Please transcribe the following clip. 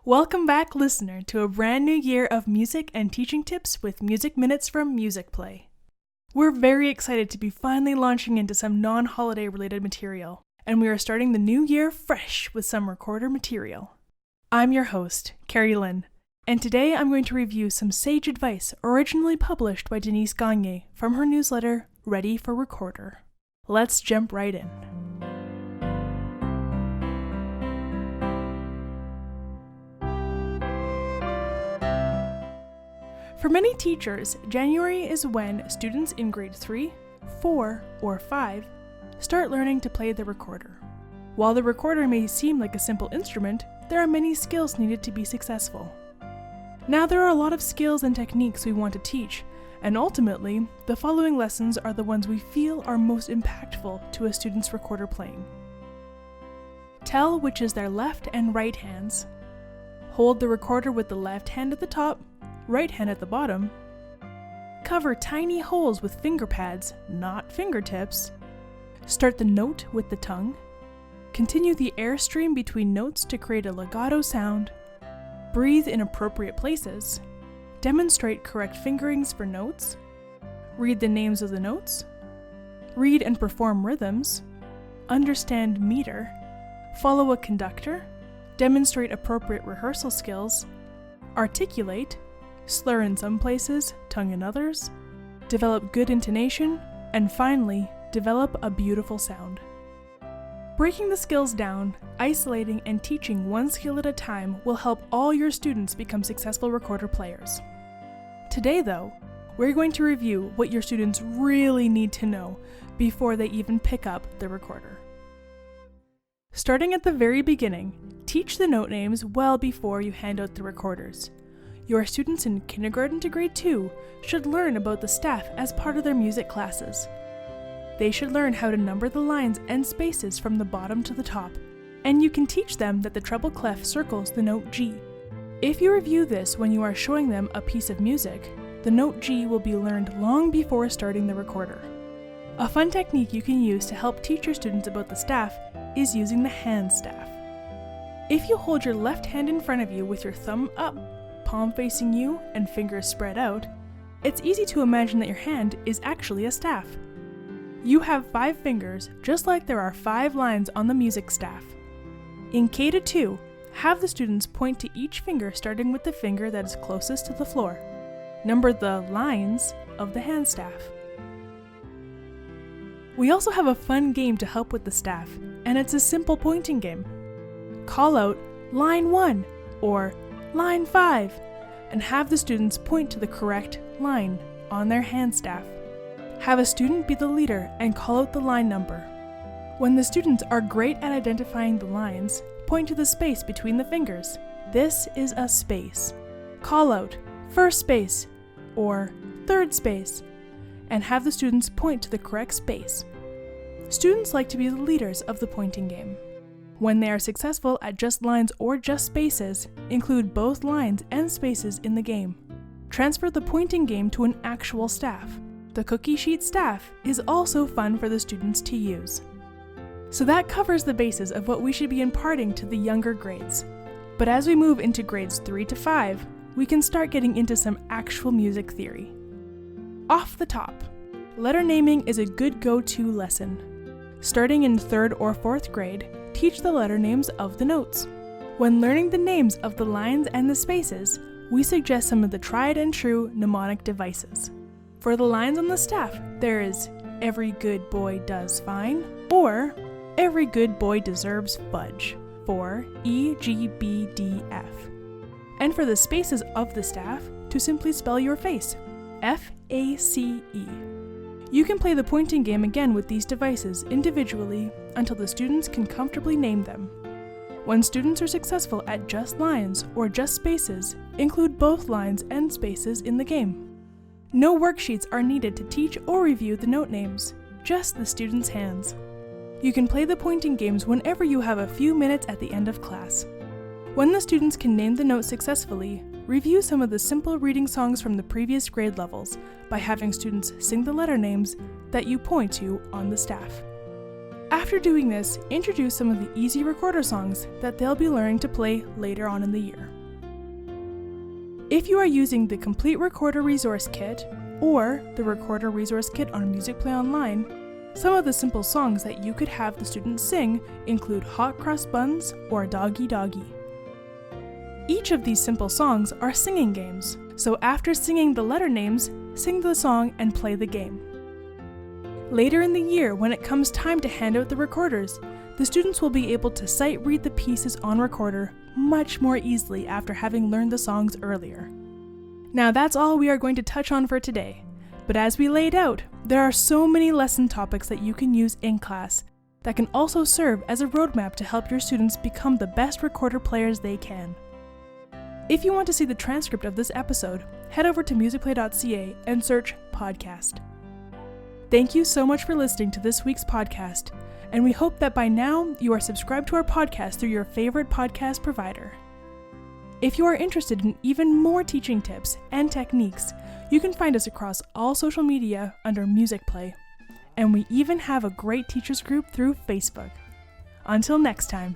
Welcome back, listener, to a brand new year of music and teaching tips with Music Minutes from Musicplay. We're very excited to be finally launching into some non-holiday related material, and we are starting the new year fresh with some recorder material. I'm your host, Carrie Lynn, and today I'm going to review some sage advice originally published by Denise Gagne from her newsletter, Ready for Recorder. Let's jump right in. For many teachers, January is when students in grade 3, 4, or 5 start learning to play the recorder. While the recorder may seem like a simple instrument, there are many skills needed to be successful. Now there are a lot of skills and techniques we want to teach, and ultimately, the following lessons are the ones we feel are most impactful to a student's recorder playing. Tell which is their left and right hands. Hold the recorder with the left hand at the top, right hand at the bottom. Cover tiny holes with finger pads, not fingertips. Start the note with the tongue. Continue the airstream between notes to create a legato sound. Breathe in appropriate places. Demonstrate correct fingerings for notes. Read the names of the notes. Read and perform rhythms. Understand meter. Follow a conductor. Demonstrate appropriate rehearsal skills. Articulate. Slur in some places, tongue in others, develop good intonation, and finally, develop a beautiful sound. Breaking the skills down, isolating and teaching one skill at a time will help all your students become successful recorder players. Today though, we're going to review what your students really need to know before they even pick up the recorder. Starting at the very beginning, teach the note names well before you hand out the recorders. Your students in kindergarten to grade 2 should learn about the staff as part of their music classes. They should learn how to number the lines and spaces from the bottom to the top, and you can teach them that the treble clef circles the note G. If you review this when you are showing them a piece of music, the note G will be learned long before starting the recorder. A fun technique you can use to help teach your students about the staff is using the hand staff. If you hold your left hand in front of you with your thumb up, palm facing you, and fingers spread out, it's easy to imagine that your hand is actually a staff. You have 5 fingers, just like there are 5 lines on the music staff. In K-2, have the students point to each finger starting with the finger that is closest to the floor. Number the lines of the hand staff. We also have a fun game to help with the staff, and it's a simple pointing game. Call out line 1 or line 5, and have the students point to the correct line on their hand staff. Have a student be the leader and call out the line number. When the students are great at identifying the lines, point to the space between the fingers. This is a space. Call out first space or third space, and have the students point to the correct space. Students like to be the leaders of the pointing game. When they are successful at just lines or just spaces, include both lines and spaces in the game. Transfer the pointing game to an actual staff. The cookie sheet staff is also fun for the students to use. So that covers the basis of what we should be imparting to the younger grades. But as we move into grades 3 to 5, we can start getting into some actual music theory. Off the top, letter naming is a good go-to lesson. Starting in 3rd or 4th grade, teach the letter names of the notes. When learning the names of the lines and the spaces, we suggest some of the tried and true mnemonic devices. For the lines on the staff, there is every good boy does fine, or every good boy deserves fudge, for E, G, B, D, F. And for the spaces of the staff, to simply spell your face, F-A-C-E. You can play the pointing game again with these devices individually until the students can comfortably name them. When students are successful at just lines or just spaces, include both lines and spaces in the game. No worksheets are needed to teach or review the note names, just the students' hands. You can play the pointing games whenever you have a few minutes at the end of class. When the students can name the notes successfully, review some of the simple reading songs from the previous grade levels by having students sing the letter names that you point to on the staff. After doing this, introduce some of the easy recorder songs that they'll be learning to play later on in the year. If you are using the Complete Recorder Resource Kit or the Recorder Resource Kit on Musicplay Online, some of the simple songs that you could have the students sing include Hot Cross Buns or Doggy Doggy. Each of these simple songs are singing games, so after singing the letter names, sing the song and play the game. Later in the year, when it comes time to hand out the recorders, the students will be able to sight read the pieces on recorder much more easily after having learned the songs earlier. Now that's all we are going to touch on for today, but as we laid out, there are so many lesson topics that you can use in class that can also serve as a roadmap to help your students become the best recorder players they can. If you want to see the transcript of this episode, head over to musicplay.ca and search podcast. Thank you so much for listening to this week's podcast, and we hope that by now you are subscribed to our podcast through your favorite podcast provider. If you are interested in even more teaching tips and techniques, you can find us across all social media under Musicplay, and we even have a great teachers group through Facebook. Until next time.